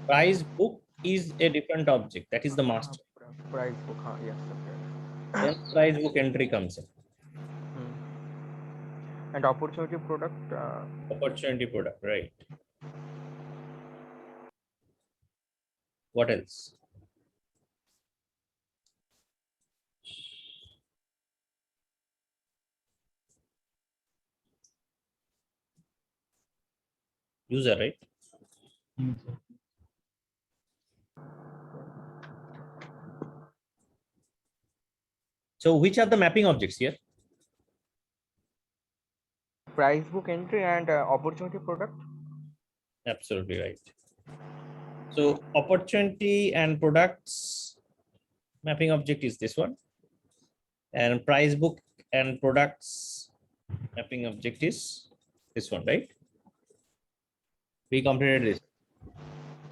Price book is a different object. That is the master. Price book. Yes, sir. Then price book entry comes in. And opportunity product. Opportunity product, right? What else? User, right? So which are the mapping objects here? Price book entry and opportunity product. Absolutely right. So opportunity and products mapping object is this one, and price book and products mapping object is this one, right? We completed this.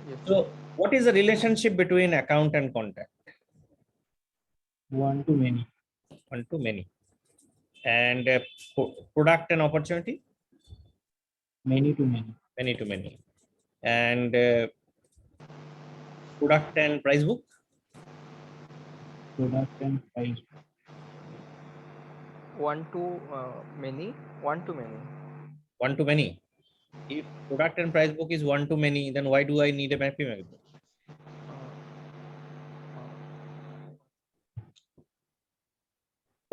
Yes. So what is the relationship between account and contact? One to many. One to many. And product and opportunity? Many to many. Many to many. And product and price book? Product and price. One to many. One to many. One to many. If product and price book is one to many, then why do I need a mapping object?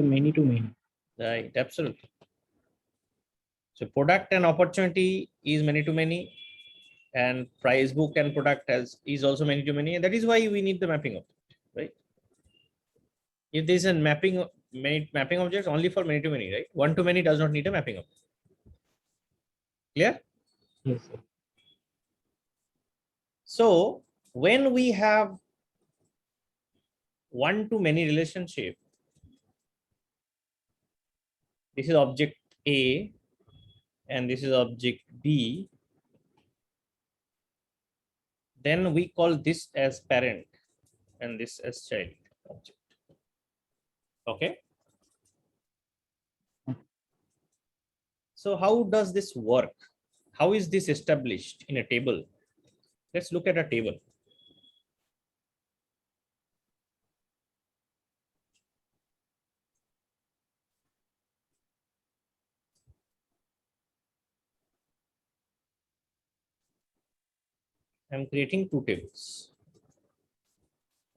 Many to many. Right, absolutely. So product and opportunity is many to many, and price book and product is also many to many, and that is why we need the mapping object, right? If there is a mapping object only for many to many, right? One to many does not need a mapping object. Clear? Yes, sir. So when we have one to many relationship, this is object A and this is object B, then we call this as parent and this as child object. Okay. So how does this work? How is this established in a table? Let's look at a table. I'm creating two tables.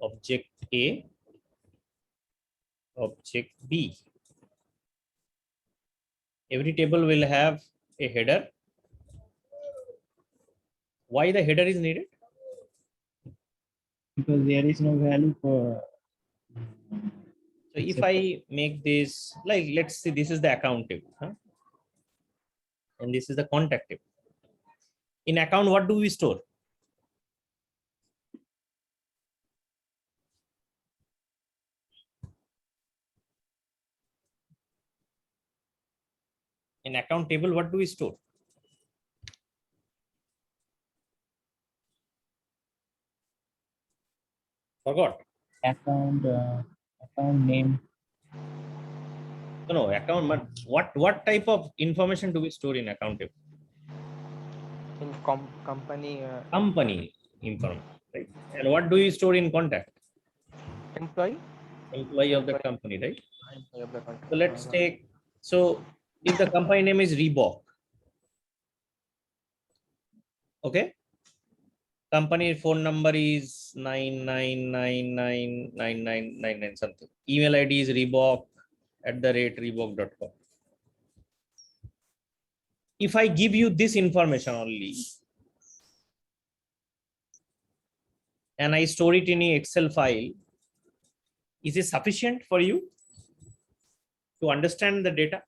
Object A, object B. Every table will have a header. Why the header is needed? Because there is no value for. So if I make this, like, let's see, this is the account table, huh? And this is the contact table. In account, what do we store? In account table, what do we store? Forgot. Account name. No, account. But what type of information do we store in account table? In company. Company information, right? And what do you store in contact? Employee. Employee of the company, right? Employee of the company. So let's take. So if the company name is Reebok, okay. Company phone number is 99999999 something. Email ID is Reebok@Reebok.com. If I give you this information only and I store it in an Excel file, is it sufficient for you to understand the data?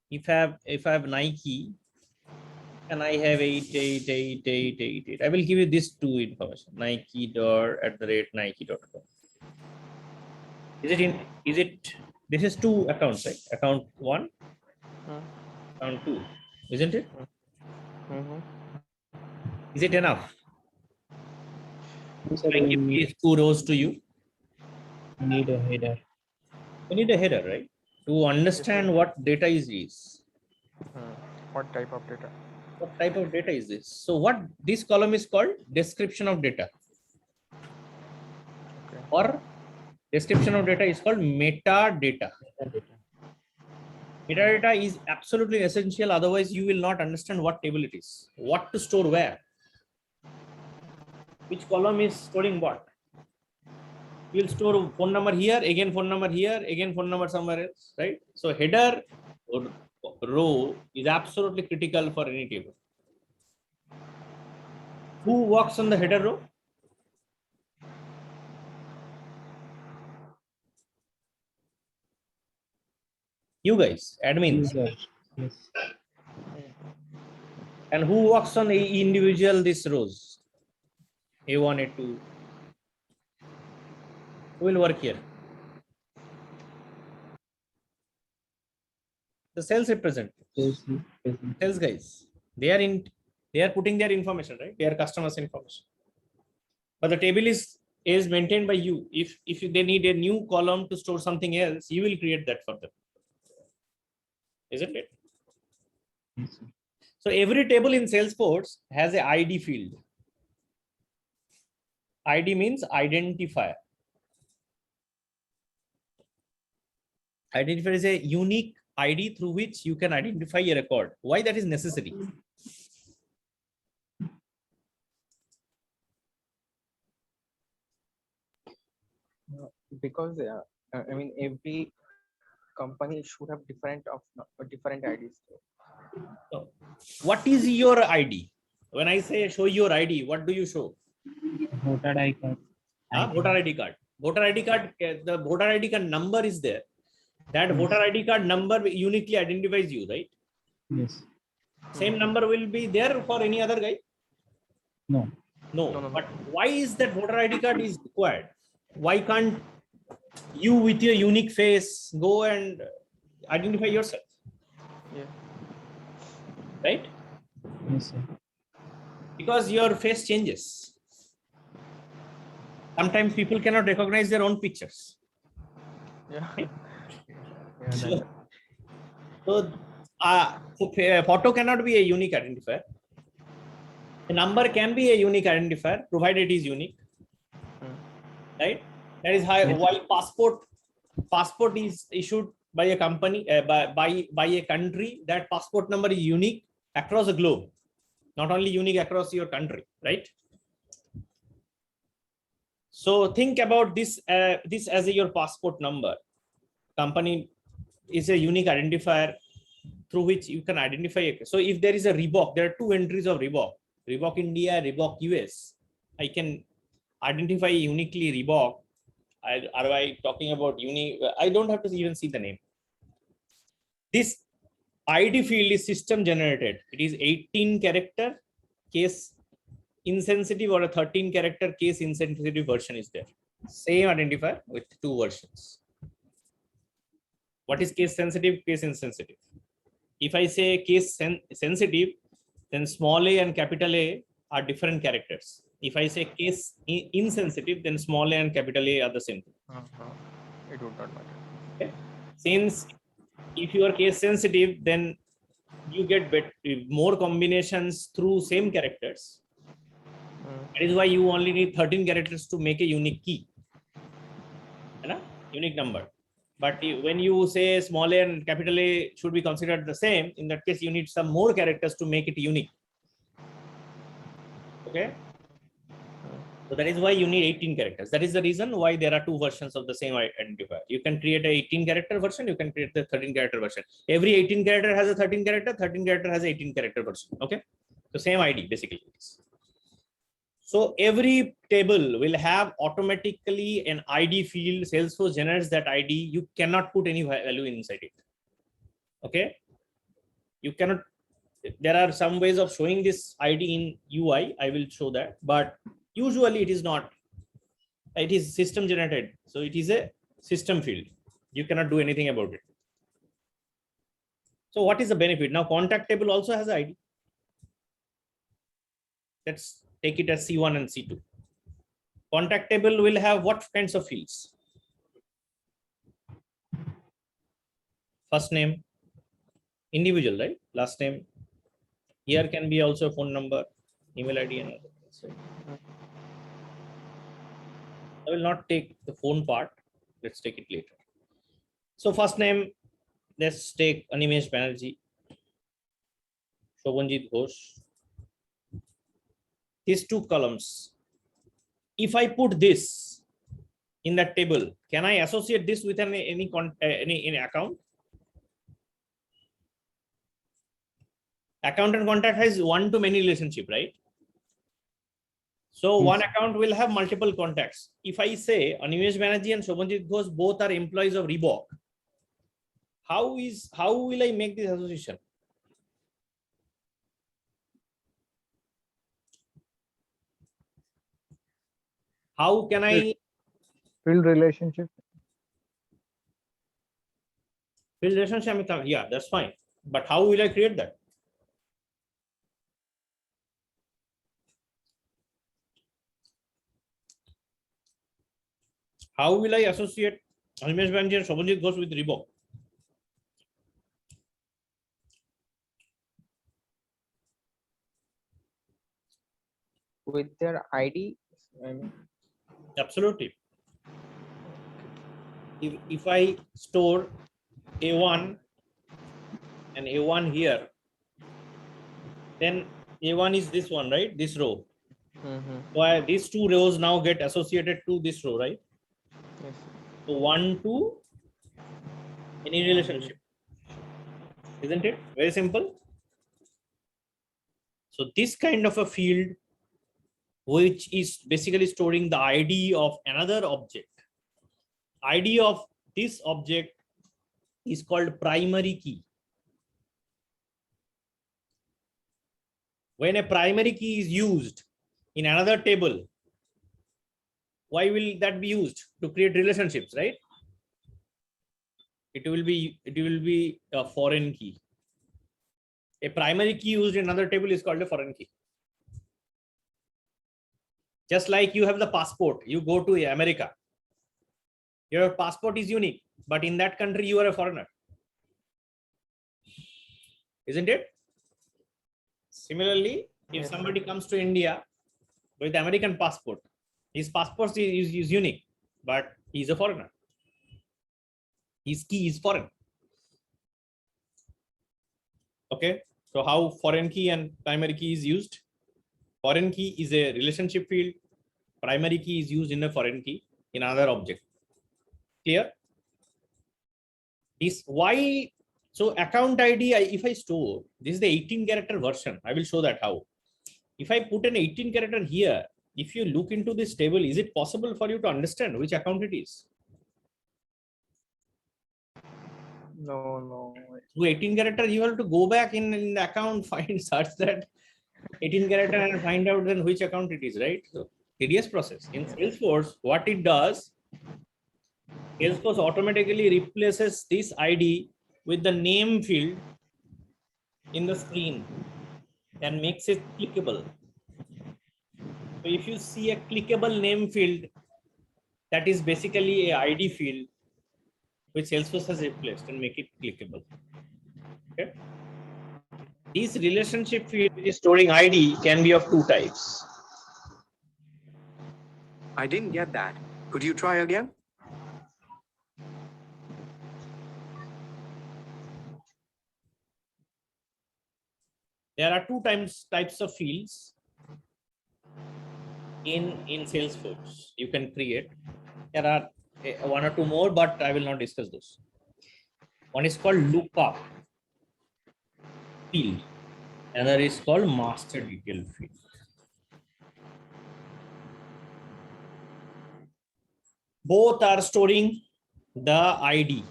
If I have Nike and I have 888888, I will give you this two information, Nike.@Nike.com. Is it this is two accounts, right? Account one, account two, isn't it? Is it enough? So I give these two rows to you. need a header. You need a header, right? To understand what data is. What type of data? What type of data is this? So what this column is called description of data, Okay. or description of data is called metadata. Metadata. Metadata is absolutely essential. Otherwise, you will not understand what table it is, what to store where, which column is storing what. You'll store phone number here, again phone number here, again phone number somewhere else, right? So header or row is absolutely critical for any table. Who works on the header row? You guys, admins. User. Yes. And who works on individual these rows? A1, A2. Who will work here? The sales representative. Sales guys. They are putting their information, right? Their customers' information. But the table is maintained by you. If they need a new column to store something else, you will create that for them. Isn't it? Yes. So every table in Salesforce has an ID field. ID means identifier. Identifier is a unique ID through which you can identify a record. Why that is necessary? Because I mean every company should have different IDs. So, what is your ID? When I say show your ID, what do you show? Voter ID card. Voter ID card. Voter ID card. The voter ID card number is there. That Yes. voter ID card number uniquely identifies you, right? Yes. Same number will be there for any other guy. No. No. But why is that voter ID card is required? Why can't you with your unique face go and identify yourself? Yeah. Right? Yes, sir. Because your face changes. Sometimes people cannot recognize their own pictures. Yeah. Right? Yeah. So a photo cannot be a unique identifier. A number can be a unique identifier, provided it is unique. Right? That is how why passport is issued by a company, by a country. That passport number is unique across the globe, not only unique across your country, right? So think about this as your passport number. Company is a unique identifier through which you can identify it. So if there is a Reebok, there are two entries of Reebok India, Reebok US. I can identify uniquely Reebok. Are I talking about I don't have to even see the name. This ID field is system generated. It is 18 character case insensitive or a 13 character case insensitive version is there. Same identifier with two versions. What is case sensitive, case insensitive? If I say case sensitive, then small a and capital A are different characters. If I say case insensitive, then small a and capital A are the same. It would not matter. Okay. Since if you are case sensitive, then you get more combinations through same characters. That is why you only need 13 characters to make a unique key, unique number. But when you say small a and capital A should be considered the same, in that case, you need some more characters to make it unique. Okay. So that is why you need 18 characters. That is the reason why there are two versions of the same identifier. You can create a 18 character version. You can create the 13 character version. Every 18 character has a 13 character. 13 character has a 18 character version. Okay. So same ID basically. So every table will have automatically an ID field. Salesforce generates that ID. You cannot put any value inside it. Okay. You cannot. There are some ways of showing this ID in UI. I will show that. But usually it is not. It is system generated. So it is a system field. You cannot do anything about it. So what is the benefit? Now contact table also has ID. Let's take it as C1 and C2. Contact table will have what kinds of fields? First name, individual, right? Last name. Here can be also phone number, email ID, and other things. So I will not take the phone part. Let's take it later. So first name, let's take Animesh Banerjee, Shobhanjit Ghosh. These two columns. If I put this in that table, can I associate this with any account? Account and contact has one-to-many relationship, right? So one account will have multiple contacts. If I say Animesh Banerjee and Shobhanjit Ghosh both are employees of Reebok, how will I make this association? How can I Field relationship. build relationship? Yeah, that's fine. But how will I create that? How will I associate Animesh Banerjee and Shobhanjit Ghosh with Reebok? With their ID. I mean, Absolutely. If I store A1 and A1 here, then A1 is this one, right? This row. Why these two rows now get associated to this row, right? yes. So 1 to any relationship, isn't it? Very simple. So this kind of a field, which is basically storing the ID of another object. ID of this object is called primary key. When a primary key is used in another table, why will that be used? To create relationships, right? It will be a foreign key. A primary key used in another table is called a foreign key. Just like you have the passport, you go to America. Your passport is unique, but in that country you are a foreigner. Isn't it? Similarly, if somebody comes to India with American passport, his passport is unique, but he's a foreigner. His key is foreign. Okay, so how foreign key and primary key is used? Foreign key is a relationship field. Primary key is used in a foreign key in another object. Clear? Is why? So account ID, if I store, this is the 18 character version. I will show that how. If I put an 18 character here, if you look into this table, is it possible for you to understand which account it is? No. To 18 character, you have to go back in the account, find search that 18 character and find out then which account it is, right? So tedious process. In Salesforce, what it does, Salesforce automatically replaces this ID with the name field in the screen and makes it clickable. So if you see a clickable name field, that is basically a ID field which Salesforce has replaced and make it clickable. Okay. This relationship field which is storing ID can be of two types. I didn't get that. Could you try again? There are two types of fields in Salesforce you can create. There are one or two more, but I will not discuss those. One is called lookup field. Another is called master detail field. Both are storing the ID.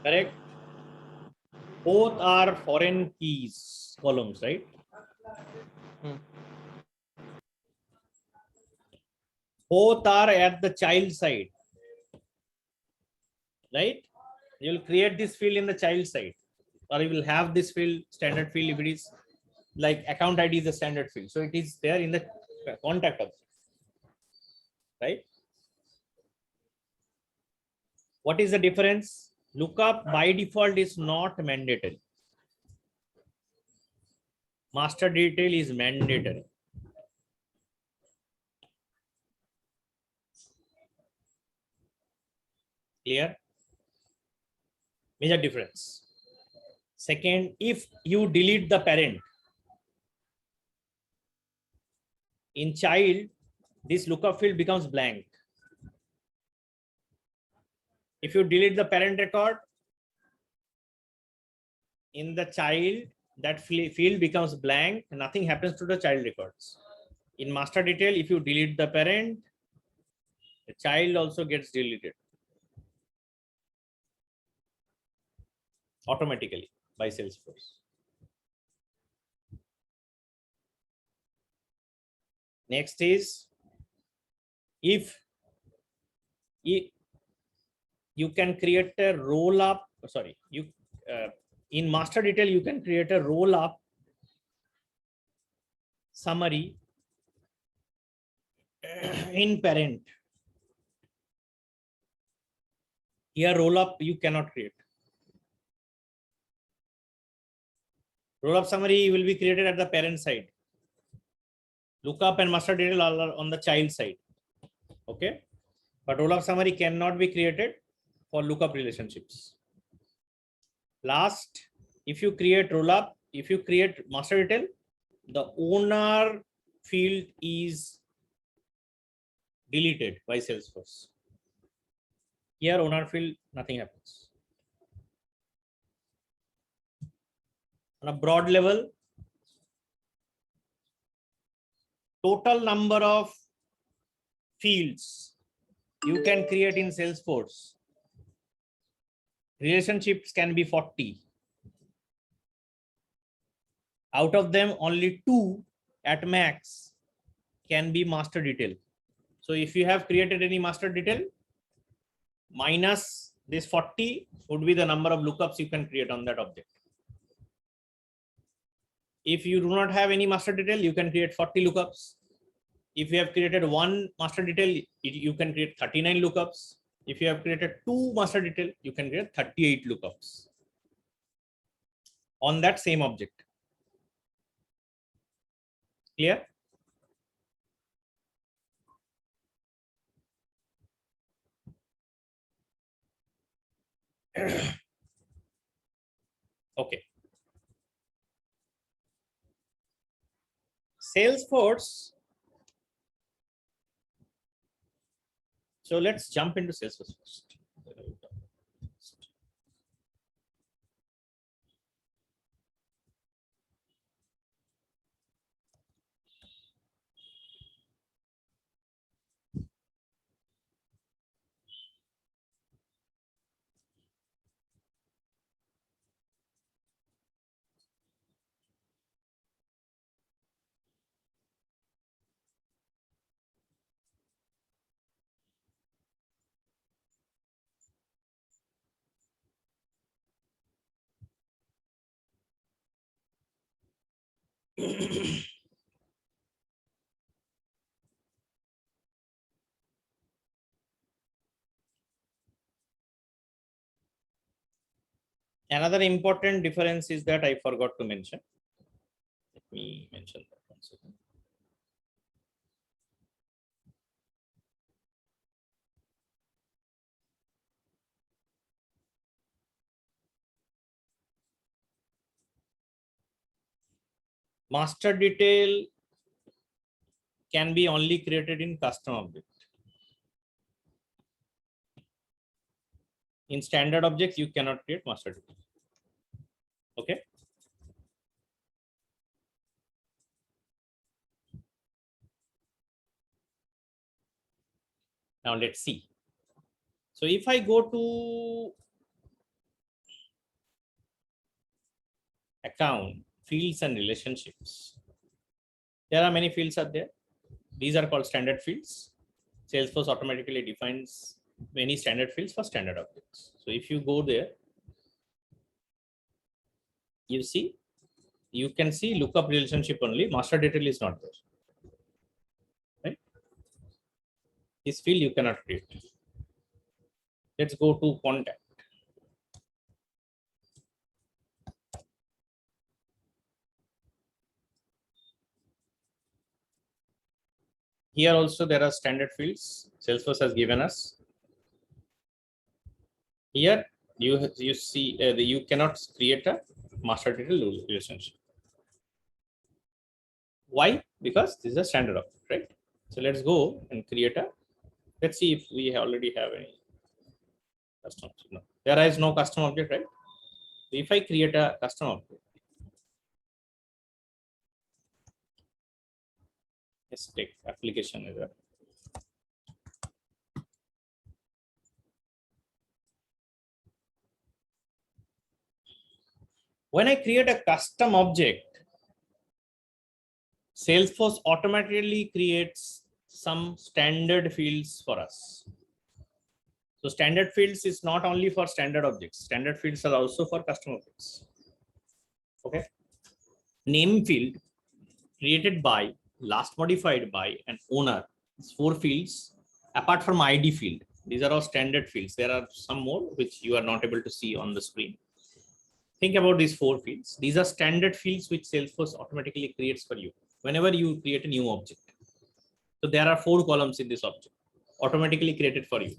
Correct? Both are foreign keys columns, right? Both are at the child side, right? You will create this field in the child side, or you will have this field, standard field, if it is like account ID is a standard field. So it is there in the contact object, right? What is the difference? Lookup by default is not mandatory. Master detail is mandatory. Clear? Major difference. Second, if you delete the parent, in child, this lookup field becomes blank. If you delete the parent record, in the child, that field becomes blank, nothing happens to the child records. In master detail, if you delete the parent, the child also gets deleted automatically by Salesforce. Next is, if you can create a roll up, sorry, in master detail, you can create a roll up summary in parent. Here roll up you cannot create. Roll up summary will be created at the parent side. Lookup and master detail are on the child side. Okay, but roll up summary cannot be created for lookup relationships. Last, if you create roll up, if you create master detail, the owner field is deleted by Salesforce. Here owner field, nothing happens. On a broad level, total number of fields you can create in Salesforce, relationships can be 40. Out of them, only 2 at max can be master detail. So if you have created any master detail, minus this 40 would be the number of lookups you can create on that object. If you do not have any master detail, you can create 40 lookups. If you have created 1 master detail, you can create 39 lookups. If you have created 2 master detail, you can create 38 lookups on that same object. Clear? Okay. Salesforce. So let's jump into Salesforce first. Another important difference is that I forgot to mention. Let me mention that one second. Master detail can be only created in custom object. In standard objects, you cannot create master detail. Okay. Now let's see. So if I go to account, fields and relationships, there are many fields out there. These are called standard fields. Salesforce automatically defines many standard fields for standard objects. So if you go there, you see, you can see lookup relationship only, master detail is not there. Right? This field you cannot create. Let's go to contact. Here also there are standard fields Salesforce has given us. Here you see you cannot create a master data relationship. Why? Because this is a standard object, right? So let's go and create a. Let's see if we already have any custom object. No, there is no custom object, right? If I create a custom object, let's take application as a. When I create a custom object, Salesforce automatically creates some standard fields for us. So standard fields is not only for standard objects. Standard fields are also for custom objects. Okay. Name field created by, last modified by, an owner. It's 4 fields apart from ID field. These are all standard fields. There are some more which you are not able to see on the screen. Think about these 4 fields. These are standard fields which Salesforce automatically creates for you whenever you create a new object. So there are 4 columns in this object automatically created for you.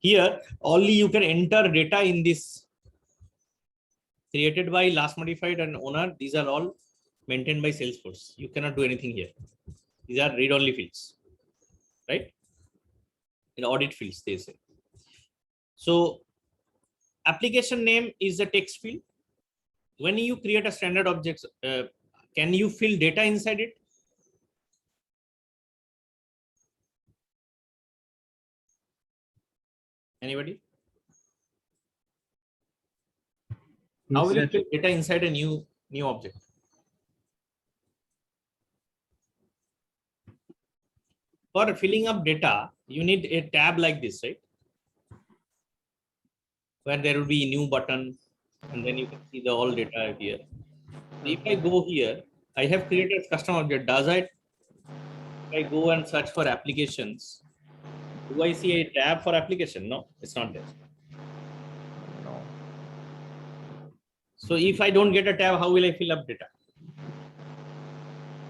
Here, only you can enter data in this created by, last modified, and owner. These are all maintained by Salesforce. You cannot do anything here. These are read-only fields, right? In audit fields, they say. So application name is a text field. When you create a standard object, can you fill data inside it? Anybody? How will you fill data inside a new object? For filling up data, you need a tab like this, right? Where there will be a new button, and then you can see the all data here. If I go here, I have created a custom object. Does it? If I go and search for applications, do I see a tab for application? No, it's not there. No. So if I don't get a tab, how will I fill up data?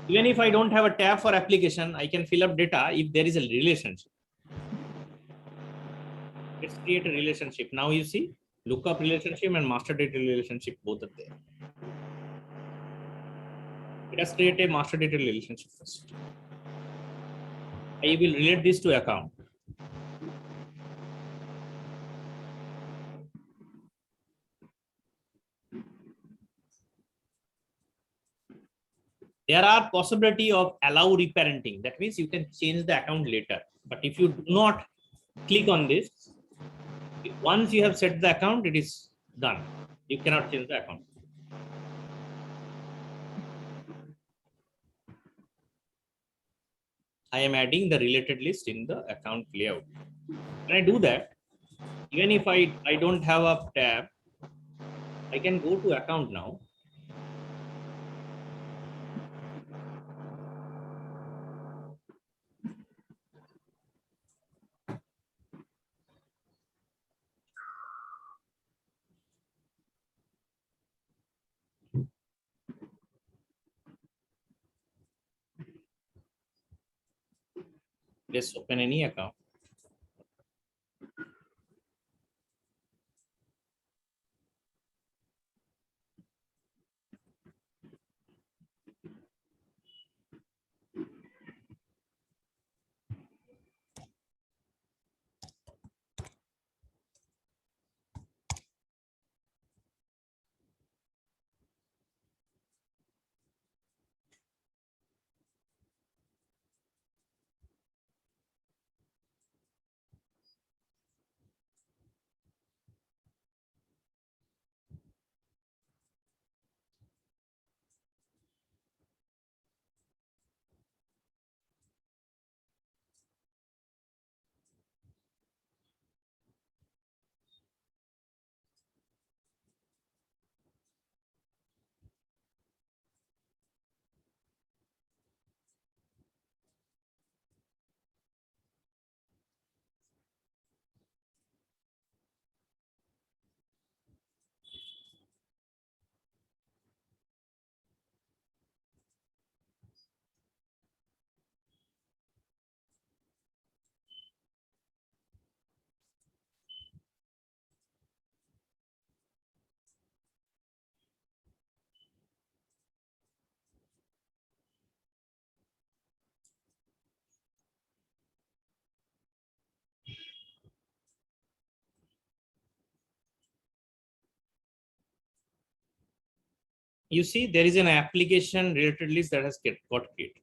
Even if I don't have a tab for application, I can fill up data if there is a relationship. Let's create a relationship. Now you see lookup relationship and master data relationship, both are there. Let us create a master data relationship first. I will relate this to account. There are possibility of allow reparenting. That means you can change the account later. But if you do not click on this, once you have set the account, it is done. You cannot change the account. I am adding the related list in the account layout. When I do that, even if I don't have a tab, I can go to account now. Let's open any account. you see there is an application related list that has got created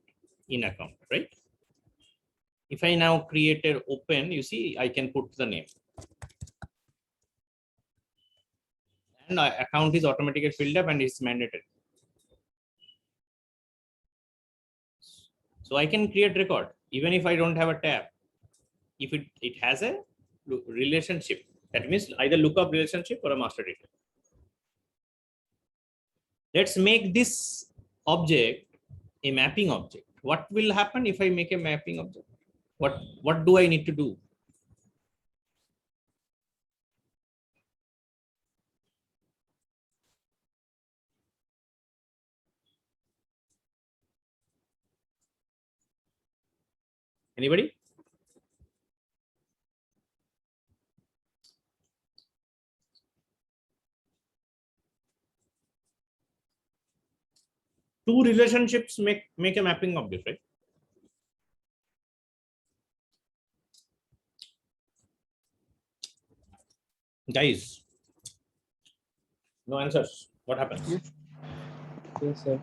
in account, right? If I now create an open, you see I can put the name. And account is automatically filled up and it's mandatory. So I can create record even if I don't have a tab. If it has a relationship, that means either lookup relationship or a master data. Let's make this object a mapping object. What will happen if I make a mapping object? What do I need to do? Anybody? Two relationships make a mapping object, right? Guys, no answers. What happens? Yes. Yes, sir.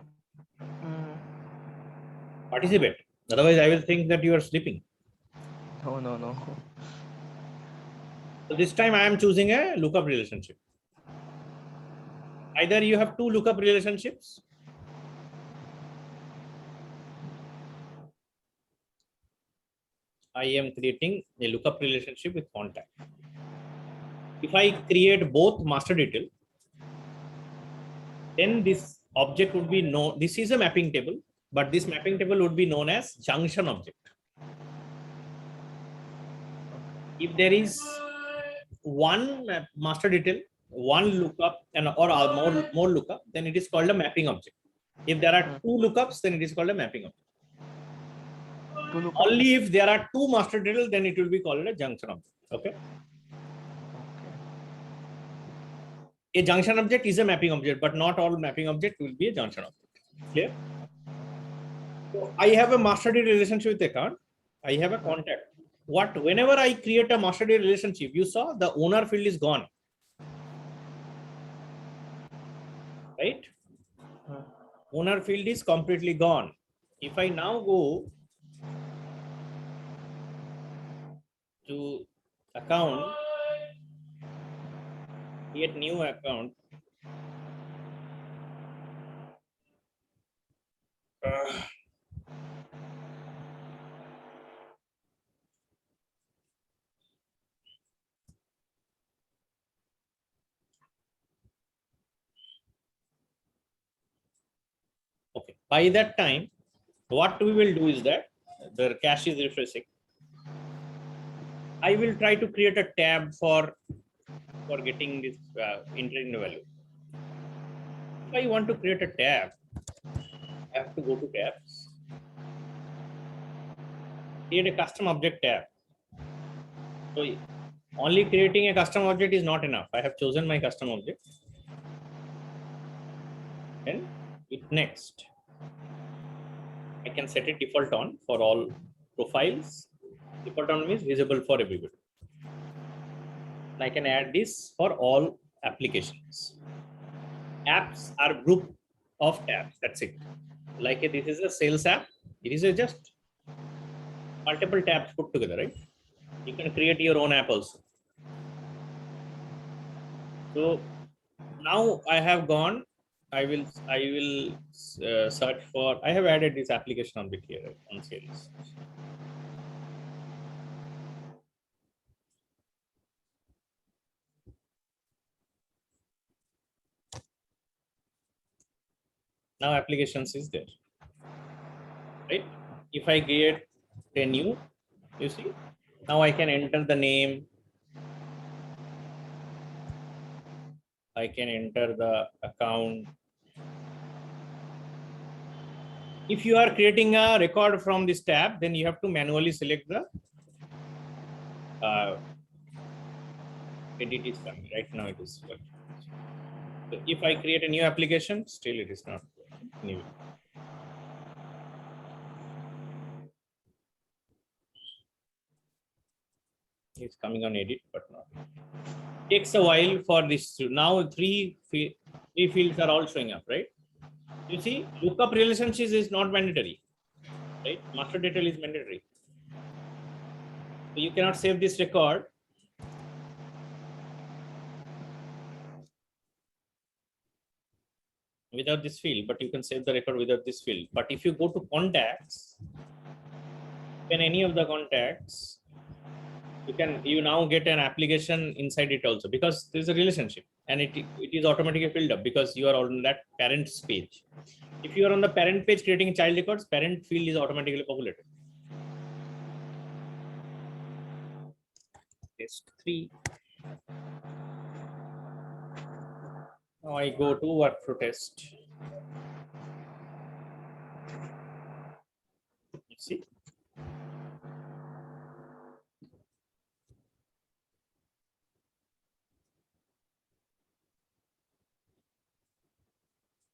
Participate. Otherwise, I will think that you are sleeping. No. So this time I am choosing a lookup relationship. Either you have two lookup relationships. I am creating a lookup relationship with contact. If I create both master detail, then this object would be known. This is a mapping table, but this mapping table would be known as junction object. If there is one master detail, one lookup, and or more lookup, then it is called a mapping object. If there are two lookups, then it is called a mapping object. Only if there are two master detail, then it will be called a junction object. Okay. A junction object is a mapping object, but not all mapping object will be a junction object. Clear? So I have a master data relationship with account. I have a contact. Whenever I create a master data relationship, you saw the owner field is gone. Right? Owner field is completely gone. If I now go to account, create new account. Okay, by that time, what we will do is that the cache is refreshing. I will try to create a tab for getting this entering the value. If I want to create a tab, I have to go to tabs, create a custom object tab. So only creating a custom object is not enough. I have chosen my custom object. And hit next. I can set it default on for all profiles. Default on means visible for everybody. I can add this for all applications. Apps are group of tabs. That's it. Like this is a sales app. It is just multiple tabs put together, right? You can create your own app also. So now I have gone. I will search for. I have added this application on bit here, right, on sales. Now applications is there, right? If I create a new, you see, now I can enter the name. I can enter the account. If you are creating a record from this tab, then you have to manually select the edit is coming. Right now it is. So if I create a new application, still it is not new. It's coming on edit, but not. Takes a while for this. Now three fields are all showing up, right? You see, lookup relationships is not mandatory, right? Master detail is mandatory. So you cannot save this record. Without this field, but you can save the record without this field. But if you go to contacts, in any of the contacts, you now get an application inside it also, because there's a relationship and it is automatically filled up because you are on that parent's page. If you are on the parent page creating child records, parent field is automatically populated. Test 3. Now I go to workflow test. You see.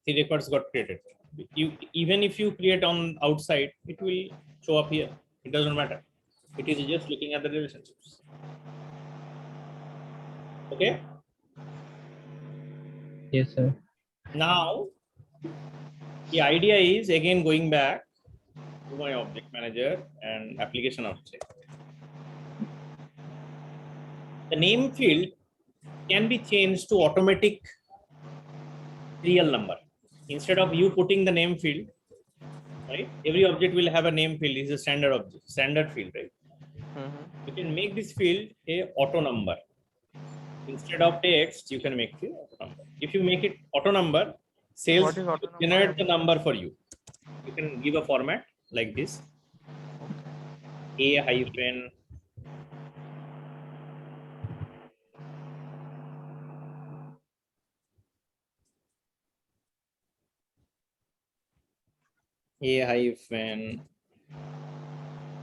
The records got created. Even if you create on outside, it will show up here. It doesn't matter. It is just looking at the relationships. Okay. Yes, sir. Now, the idea is again going back to my object manager and application object. The name field can be changed to automatic real number. Instead of you putting the name field, right? Every object will have a name field. It's a standard object, standard field, right? You can make this field a auto number. Instead of text, you can make it auto number. If you make it auto number, sales What is auto will number? generate the number for you. You can give a format like this. A hyphen A hyphen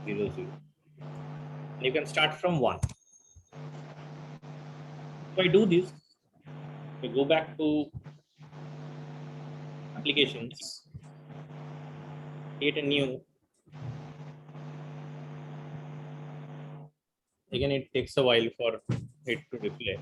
00. You can start from 1. If I do this, we go back to applications, create a new. Again, it takes a while for it to display.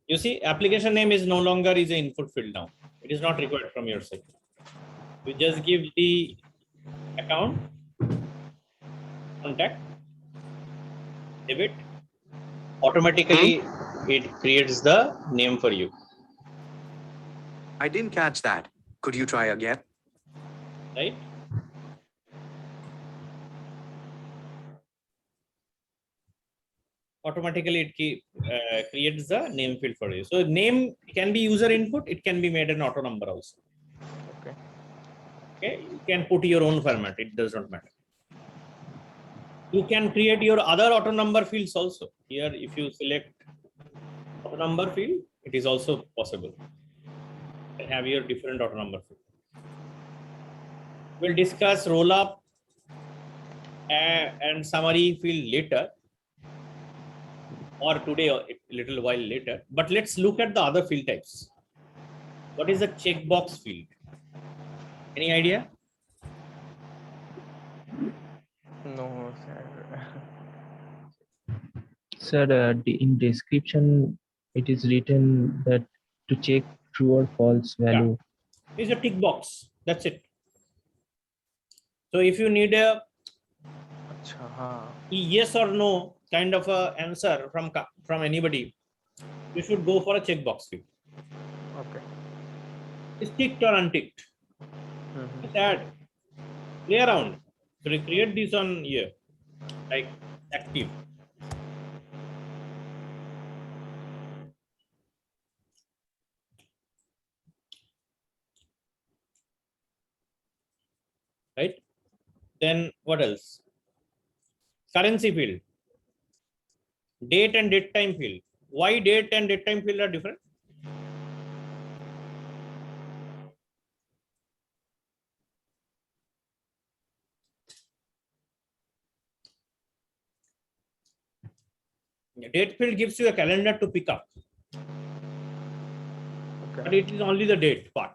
You see, application name is no longer is an input field now. It is not required from your side. You just give the account, contact, debit. Automatically, it creates the name for you. I didn't catch that. Could you try again? Right? Automatically it creates the name field for you. So name can be user input. It can be made an auto number also. Okay. Okay, you can put your own format. It does not matter. You can create your other auto number fields also. Here, if you select auto number field, it is also possible. You can have your different auto number field. We'll discuss roll up and summary field later, or today or a little while later. But let's look at the other field types. What is the checkbox field? Any idea? No, sir. Sir, in description, it is written that to check true or false value. It's a tick box. That's it. So if you need a yes or no kind of a answer from anybody, you should go for a checkbox field. Okay. It's ticked or unticked. Just add, play around. So we create this on here, like active. Right? Then what else? Currency field. Date and date time field. Why date and date time field are different? Date field gives you a calendar to pick up. Okay. But it is only the date part.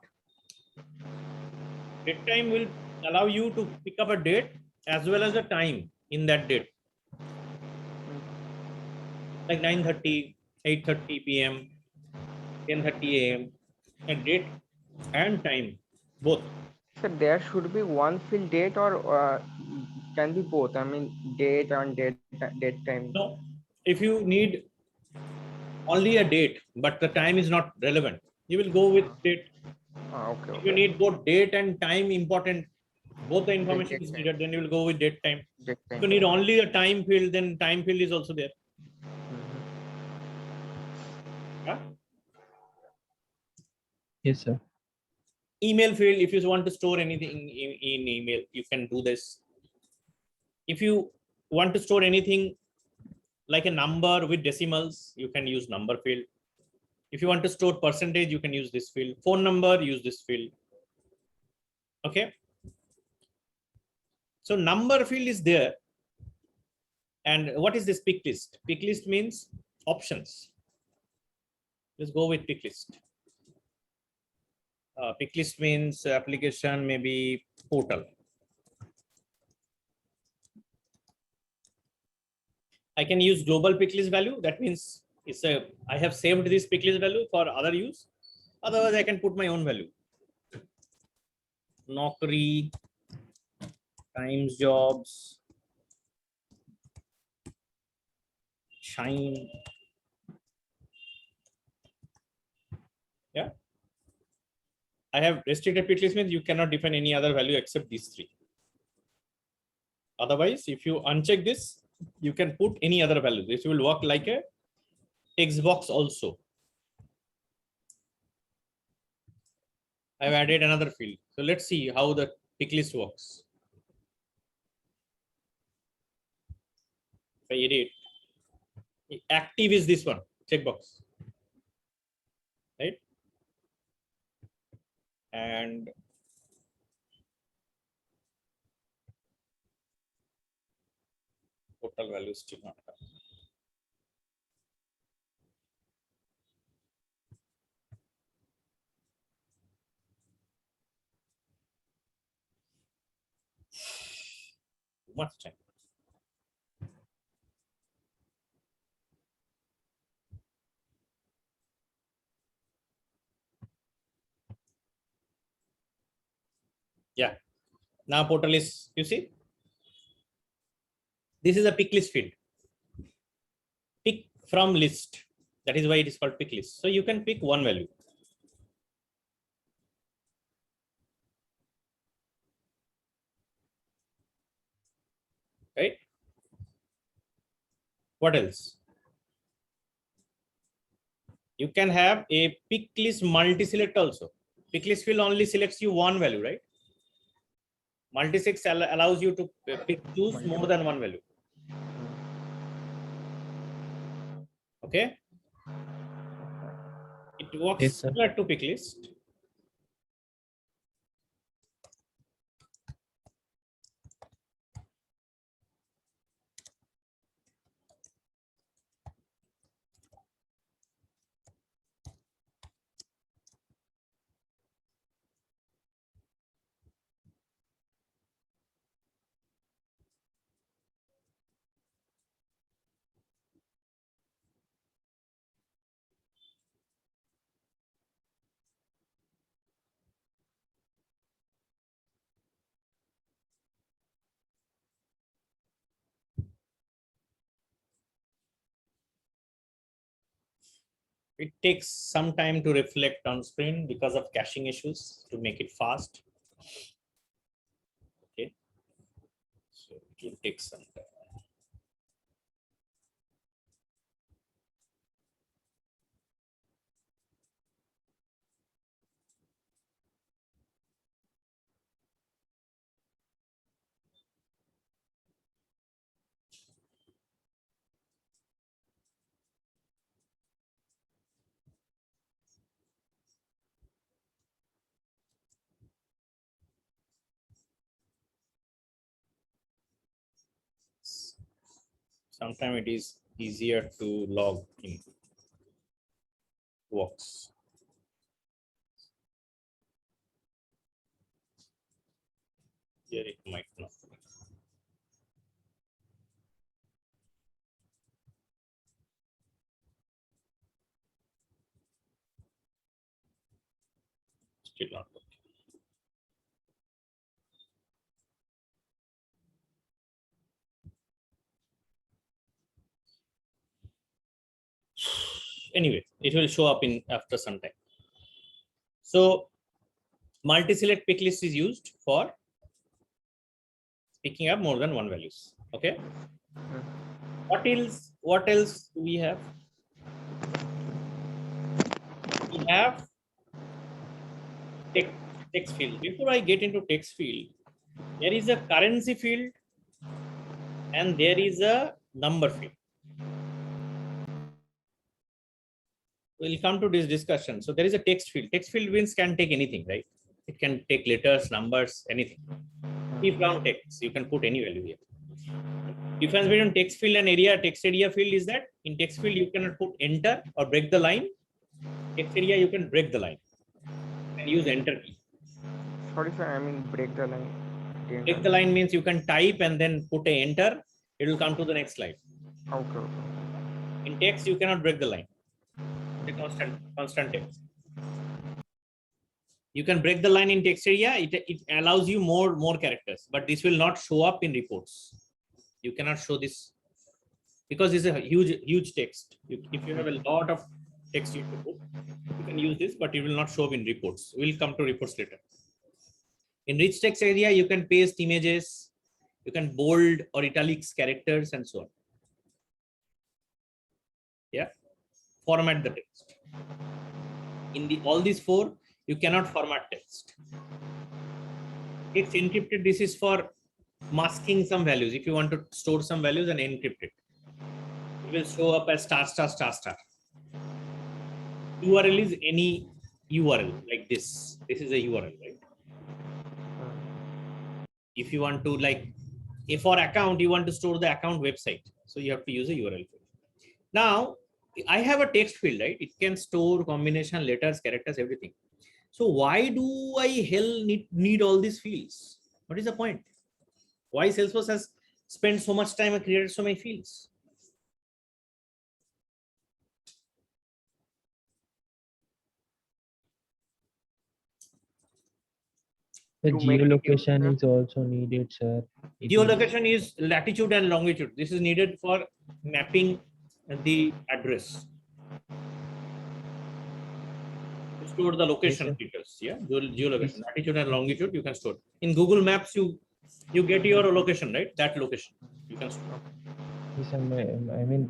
Date time will allow you to pick up a date as well as the time in that date. Like 9:30, 8:30 p.m., 10:30 a.m. and date and time both. So there should be one field date or can be both. I mean date and date time. No, if you need only a date, but the time is not relevant, you will go with date. Okay. If you Okay. need both date and time important, both the information Date is time. needed, then you will go with date time. Date If time. you need only a time field, then time field is also there. Mhm. Yeah? Yes, sir. Email field, if you want to store anything in email, you can do this. If you want to store anything like a number with decimals, you can use number field. If you want to store percentage, you can use this field. Phone number, use this field. Okay. So number field is there. And what is this pick list? Pick list means options. Let's go with pick list. Pick list means application, maybe portal. I can use global pick list value. That means I have saved this pick list value for other use. Otherwise, I can put my own value. Naukri, Times Jobs, Shine. Yeah. I have restricted pick list means you cannot define any other value except these three. Otherwise, if you uncheck this, you can put any other value. This will work like a text box also. I've added another field. So let's see how the pick list works. If I edit, active is this one, checkbox, right? And total value still not come. Too much time. Yeah. Now portal is, you see, this is a pick list field. Pick from list. That is why it is called pick list. So you can pick one value. Right? What else? You can have a pick list multi-select also. Pick list field only selects you one value, right? Multi-select allows you to choose more than one value. Okay. It works Yes, sir. similar to pick list. It takes some time to reflect on screen because of caching issues to make it fast. Okay. So it will take some time. Sometimes it is easier to log in. Works. Here it might not. Still not working. Anyway, it will show up in after some time. So multi-select pick list is used for picking up more than one values. Okay. What else? What else do we have? We have text field. Before I get into text field, there is a currency field and there is a number field. We'll come to this discussion. So there is a text field. Text field means can take anything, right? It can take letters, numbers, anything. If round text, you can put any value here. Difference between text field and text area field is that in text field you cannot put enter or break the line. Text area you can break the line and use enter key. Sorry, sir. I mean break the line. Break the line means you can type and then put a enter. It will come to the next slide. Okay. Okay. In text you cannot break the line. The constant text. You can break the line in text area. It allows you more characters, but this will not show up in reports. You cannot show this because it's a huge text. If you have a lot of text you can use this, but it will not show up in reports. We'll come to reports later. In rich text area, you can paste images, you can bold or italics characters and so on. Yeah, format the text. In all these four, you cannot format text. It's encrypted. This is for masking some values. If you want to store some values and encrypt it, it will show up as ******. URL is any URL like this. This is a URL, right? If you want to if for account, you want to store the account website. So you have to use a URL. Now, I have a text field, right? It can store combination, letters, characters, everything. So why do I need all these fields? What is the point? Why Salesforce has spent so much time and created so many fields? The To make it geolocation easier. is also needed, sir. It is- Geolocation is latitude and longitude. This is needed for mapping the address. To store the location Yes, details. Yeah, geolocation, Yes. latitude and longitude you can store. In Google Maps, you get your location, right? That location you can store. Yes, I mean,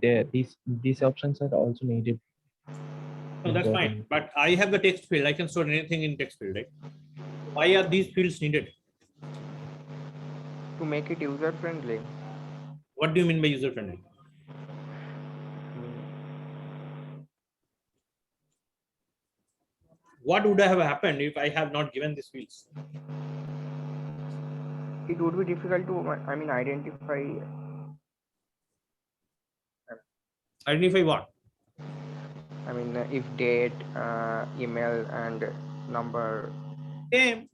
these options are also needed. No, that's fine. Important. But I have the text field. I can store anything in text field, right? Why are these fields needed? To make it user friendly. What do you mean by user friendly? What would have happened if I have not given these fields? It would be difficult to, I mean, identify. Identify what? I mean, if date, email, and number. Same.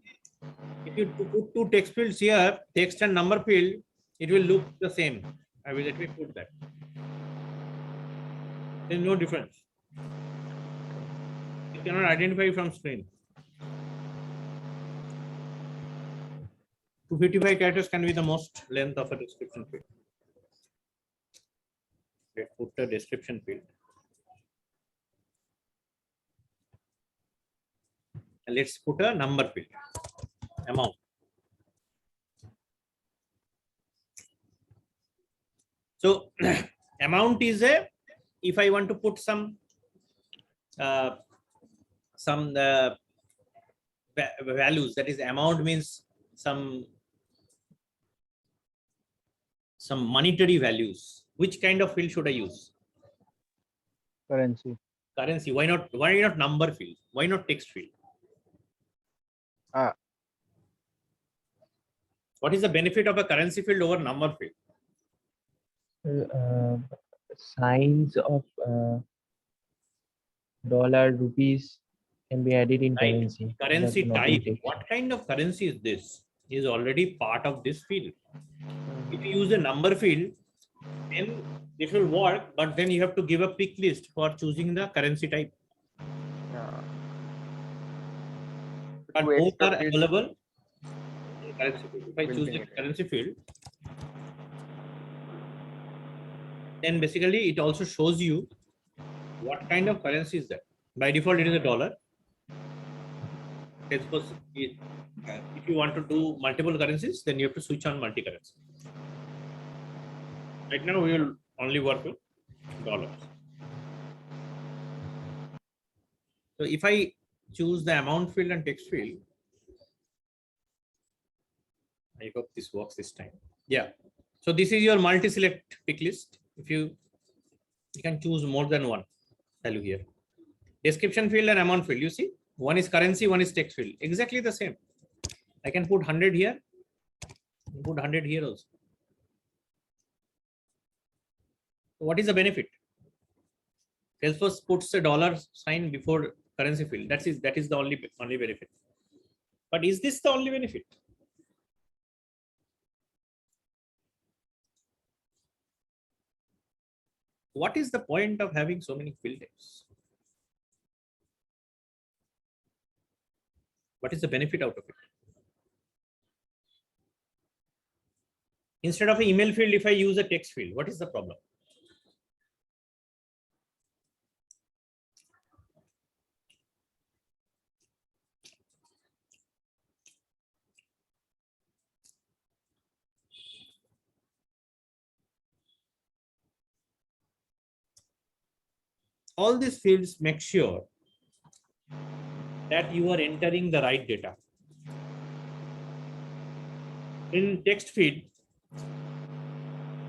If you put two text fields here, text and number field, it will look the same. Let me put that. There is no difference. You cannot identify from screen. 255 characters can be the most length of a description field. Let's put the description field. And let's put a number field. Amount. So amount is if I want to put some values, that is amount means some monetary values. Which kind of field should I use? Currency. Currency. Why not number field? Why not text field? What is the benefit of a currency field over number field? Signs of dollar, rupees can be added in Right. currency. Currency but not in type. text. What kind of currency is this? Is already part of this field. If you use a number field, then this will work, but then you have to give a pick list for choosing the currency type. Yeah. but Two both extra are fields available in currency field. If I will choose be the needed. currency field, then basically it also shows you what kind of currency is that. By default, it is a dollar. Suppose if you want to do multiple currencies, then you have to switch on multi-currency. Right now, we will only work with dollars. So if I choose the amount field and text field, I hope this works this time. Yeah. So this is your multi-select pick list. If you can choose more than one value here. Description field and amount field. You see, one is currency, one is text field. Exactly the same. I can put 100 here. Put 100 here also. What is the benefit? Salesforce puts a dollar sign before currency field. That is the only benefit. But is this the only benefit? What is the point of having so many field types? What is the benefit out of it? Instead of an email field, if I use a text field, what is the problem? All these fields make sure that you are entering the right data. In text field,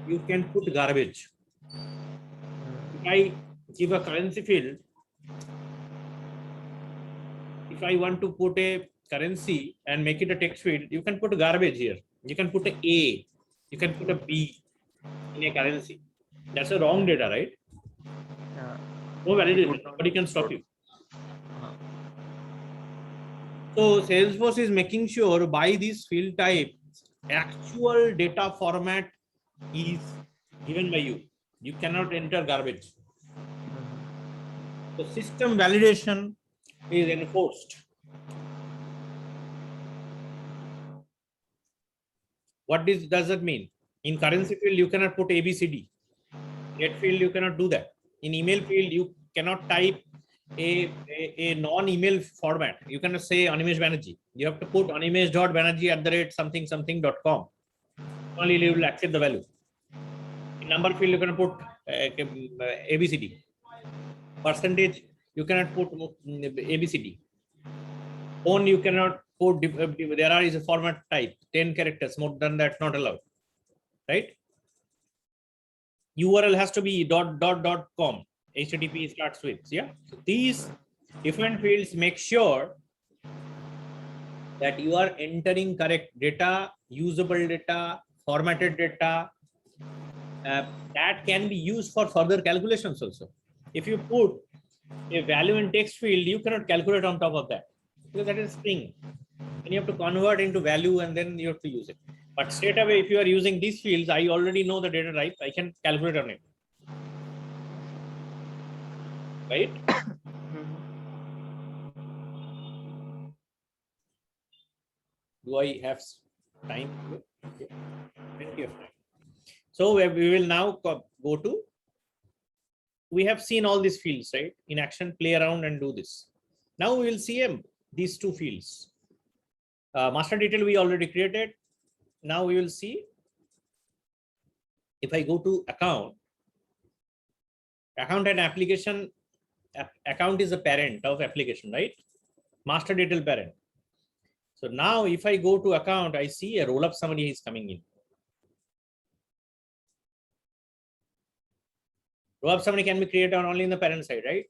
you can put garbage. If I give a currency field, if I want to put a currency and make it a text field, you can put garbage here. You can put a A, you can put a B in a currency. That's a wrong data, right? Yeah. No validation. Nobody can stop you. So Salesforce is making sure by this field type, actual data format is given by you. You cannot enter garbage. So system validation is enforced. What does that mean? In currency field, you cannot put ABCD. Get field, you cannot do that. In email field, you cannot type a non-email format. You cannot say Animesh Banerjee. You have to put animesh.banerjee@something.com. Only you will accept the value. In number field, you can put ABCD. Percentage, you cannot put ABCD. Phone, you cannot put, there is a format type, 10 characters, more than that, not allowed. Right? URL has to be .com. HTTP starts with, yeah. So these different fields make sure that you are entering correct data, usable data, formatted data, that can be used for further calculations also. If you put a value in text field, you cannot calculate on top of that because that is string. And you have to convert into value and then you have to use it. But straight away, if you are using these fields, I already know the data type, I can calculate on it. Right? Do I have time? Okay. Plenty of time. So we will now go to, we have seen all these fields, right? In action, play around and do this. Now we will see these two fields. Master detail we already created. Now we will see, if I go to account and application, account is a parent of application, right? Master detail parent. So now if I go to account, I see a roll-up summary is coming in. Roll-up summary can be created only in the parent side, right?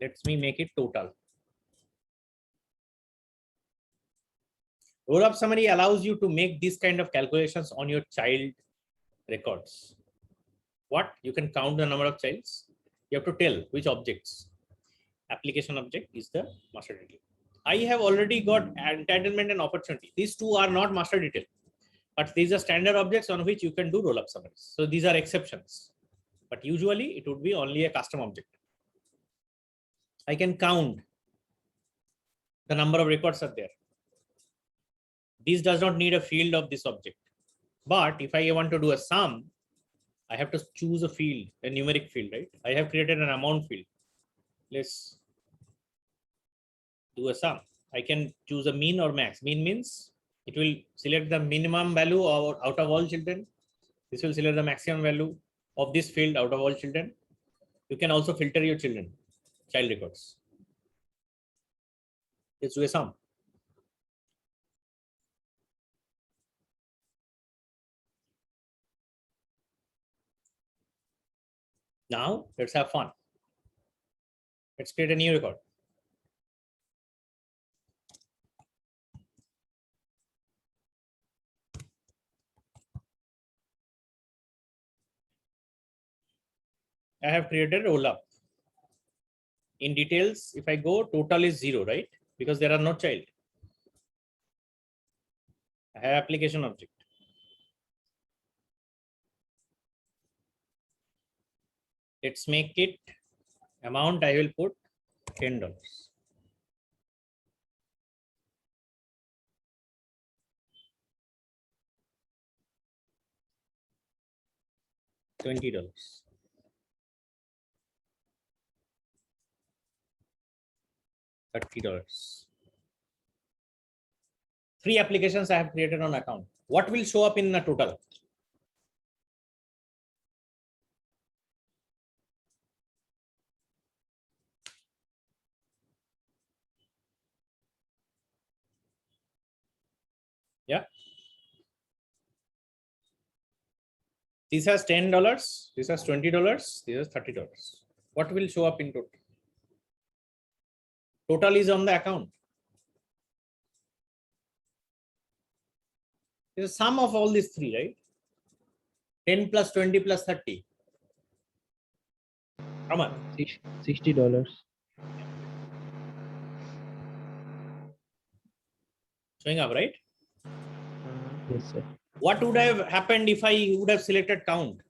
Let me make it total. Roll-up summary allows you to make these kind of calculations on your child records. What? You can count the number of childs. You have to tell which objects. Application object is the master detail. I have already got entitlement and opportunity. These two are not master detail, but these are standard objects on which you can do roll-up summaries. So these are exceptions, but usually it would be only a custom object. I can count the number of records are there. This does not need a field of this object. But if I want to do a sum, I have to choose a field, a numeric field, right? I have created an amount field. Let's do a sum. I can choose a mean or max. Mean means it will select the minimum value out of all children. This will select the maximum value of this field out of all children. You can also filter your children, child records. Let's do a sum. Now let's have fun. Let's create a new record. I have created roll up. In details, if I go, total is 0, right? Because there are no child. I have application object. Let's make it amount. I will put $10. $20. $30. 3 applications I have created on account. What will show up in the total? Yeah. This has $10. This has $20. This has $30. What will show up in total? Total is on the account. It's a sum of all these 3, right? 10 plus 20 plus 30. How much? $60. Showing up, right? Yes, sir. What would have happened if I would have selected count?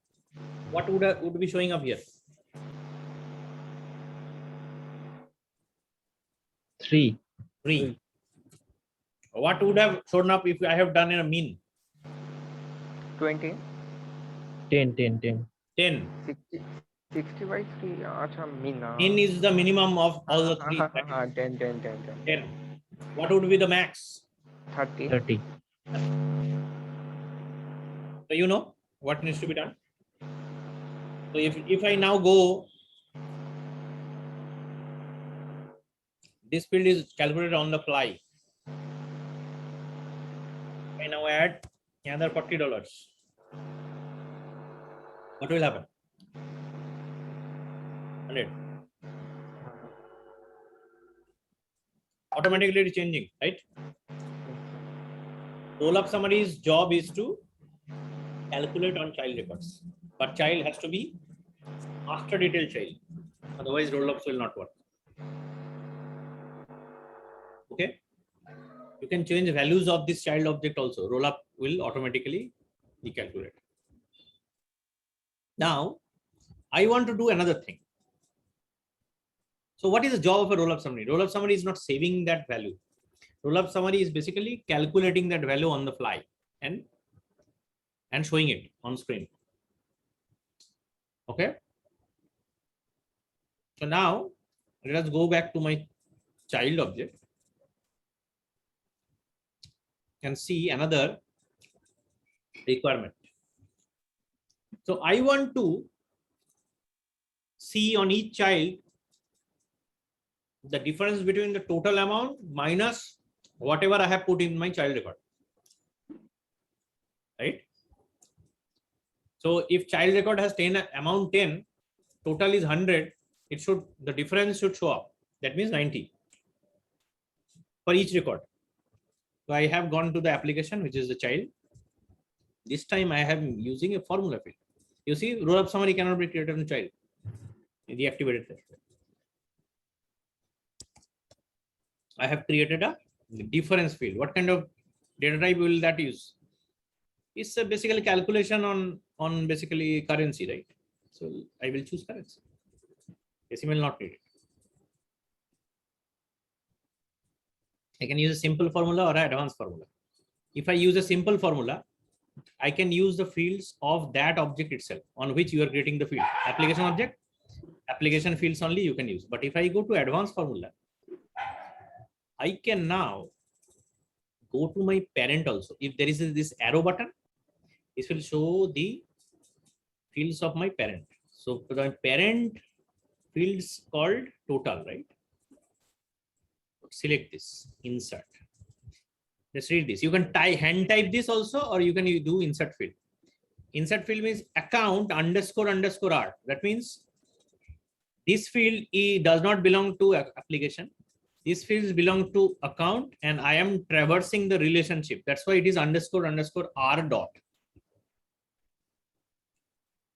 What would be showing up here? 3. 3. What would have shown up if I have done in a mean? 20. 10, 10, 10. 10. 60 by 3. Acha, mean. Mean is the minimum of all the 3. 10, 10, 10, 10. 10. What would be the max? 30. 30. So you know what needs to be done. So if I now go, this field is calculated on the fly. I now add another $40. What will happen? 100. Automatically it is changing, right? Roll-up summary's job is to calculate on child records, but child has to be master detailed child. Otherwise, roll-ups will not work. Okay. You can change values of this child object also. Roll-up will automatically be calculated. Now, I want to do another thing. So what is the job of a roll-up summary? Roll-up summary is not saving that value. Roll-up summary is basically calculating that value on the fly and showing it on screen. Okay. So now let us go back to my child object and see another requirement. So I want to see on each child the difference between the total amount minus whatever I have put in my child record. Right? So if child record has 10 amount 10, total is 100, it should, the difference should show up. That means 90 for each record. So I have gone to the application, which is the child. This time I am using a formula field. You see, roll-up summary cannot be created on child. Deactivated that. I have created a difference field. What kind of data type will that use? It's a basically calculation on basically currency, right? So I will choose currency. Decimal not needed. I can use a simple formula or an advanced formula. If I use a simple formula, I can use the fields of that object itself on which you are creating the field. Application object, application fields only you can use. But if I go to advanced formula, I can now go to my parent also. If there is this arrow button, this will show the fields of my parent. So the parent fields called total, right? Select this, insert. Let's read this. You can hand type this also, or you can do insert field. Insert field means account underscore underscore r. That means this field does not belong to application. This field belong to account, and I am traversing the relationship. That's why it is underscore underscore r dot.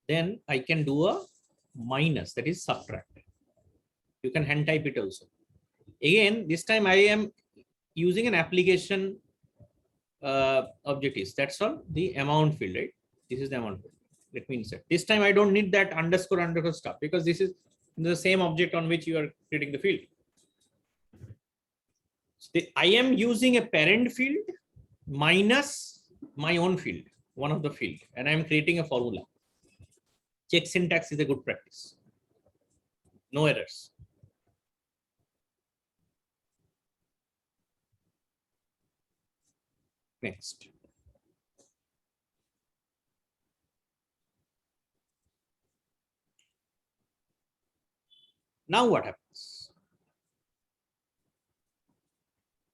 Then I can do a minus, that is subtract. You can hand type it also. Again, this time I am using an application objectives. That's all, the amount field, right? This is the amount field. Let me insert. This time I don't need that underscore underscore stuff because this is the same object on which you are creating the field. So I am using a parent field minus my own field, one of the field, and I am creating a formula. Check syntax is a good practice. No errors. Next. Now what happens?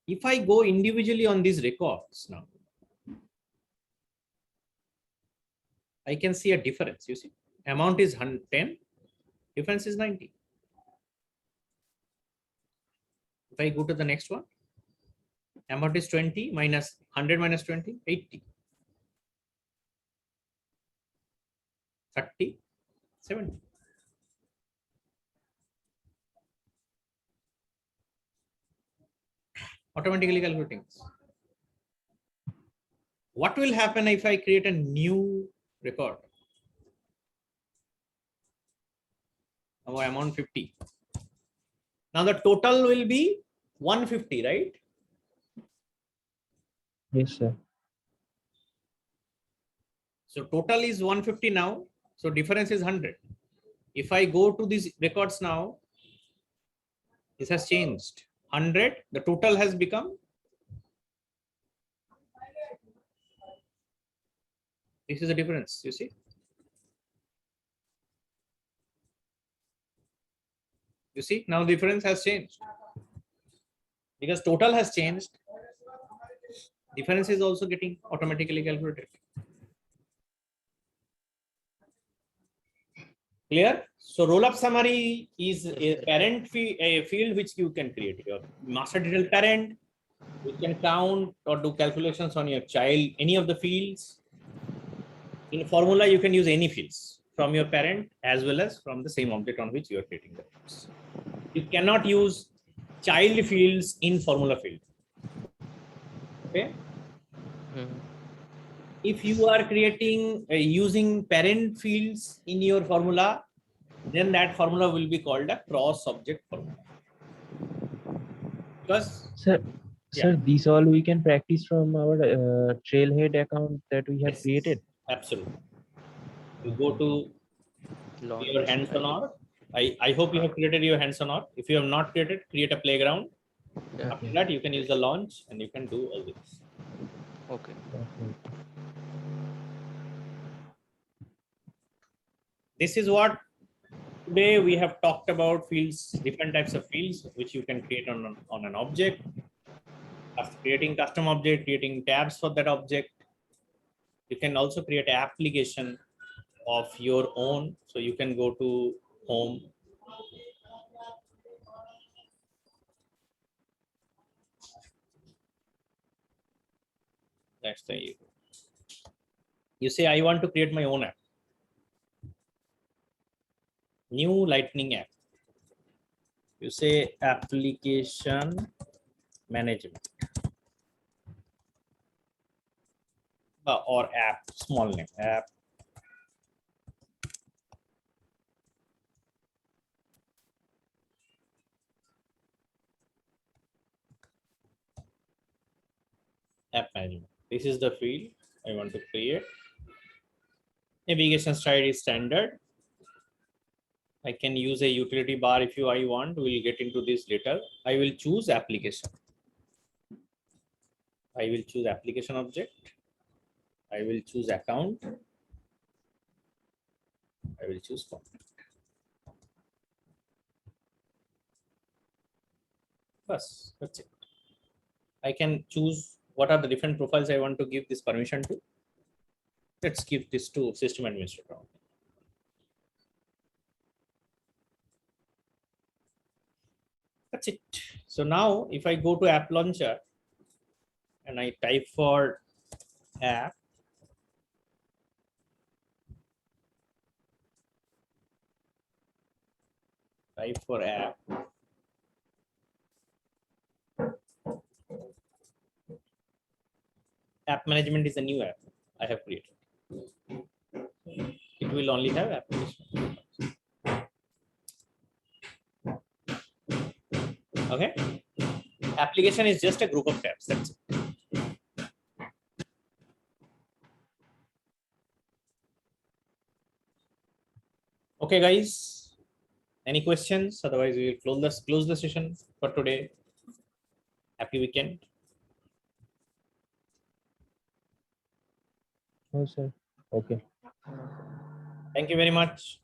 If I go individually on these records now, I can see a difference. You see, amount is 110, difference is 90. If I go to the next one, amount is 20 minus 100 minus 20, 80. 30, 70. Automatically calculating. What will happen if I create a new record? Now amount 50. Now the total will be 150, right? Yes, sir. So total is 150 now. So difference is 100. If I go to these records now, this has changed. 100, the total has become. This is the difference, you see. You see, now the difference has changed. Because total has changed. Difference is also getting automatically calculated. Clear? So roll-up summary is a parent field which you can create. Your master detail parent, you can count or do calculations on your child, any of the fields. In formula, you can use any fields from your parent as well as from the same object on which you are creating the fields. You cannot use child fields in formula field. Okay. If you are creating using parent fields in your formula, then that formula will be called a cross object formula. Because Sir, these all we can practice from our Trailhead account that we have yes, created. absolutely. You go to your hands-on or I hope you have created your hands-on or. If you have not created, create a playground. After that, you can use the launch and you can do all this. Okay. This is what today we have talked about fields, different types of fields which you can create on an object. After creating custom object, creating tabs for that object. You can also create an application of your own. So you can go to home. That's the you say I want to create my own app. New Lightning app. You say application management or app, small name app. management. This is the field I want to create. Navigation style is standard. I can use a utility bar if I want. We'll get into this later. I will choose application. I will choose application object. I will choose account. I will choose contact. Bas, that's it. I can choose what are the different profiles I want to give this permission to. Let's give this to system administrator. That's it. So now if I go to app launcher and I type for app, app management is a new app I have created. It will only have application. Okay. Application is just a group of tabs. That's it. Okay, guys. Any questions? Otherwise, we will close the session for today. Happy weekend. No, sir. Okay. Thank you very much.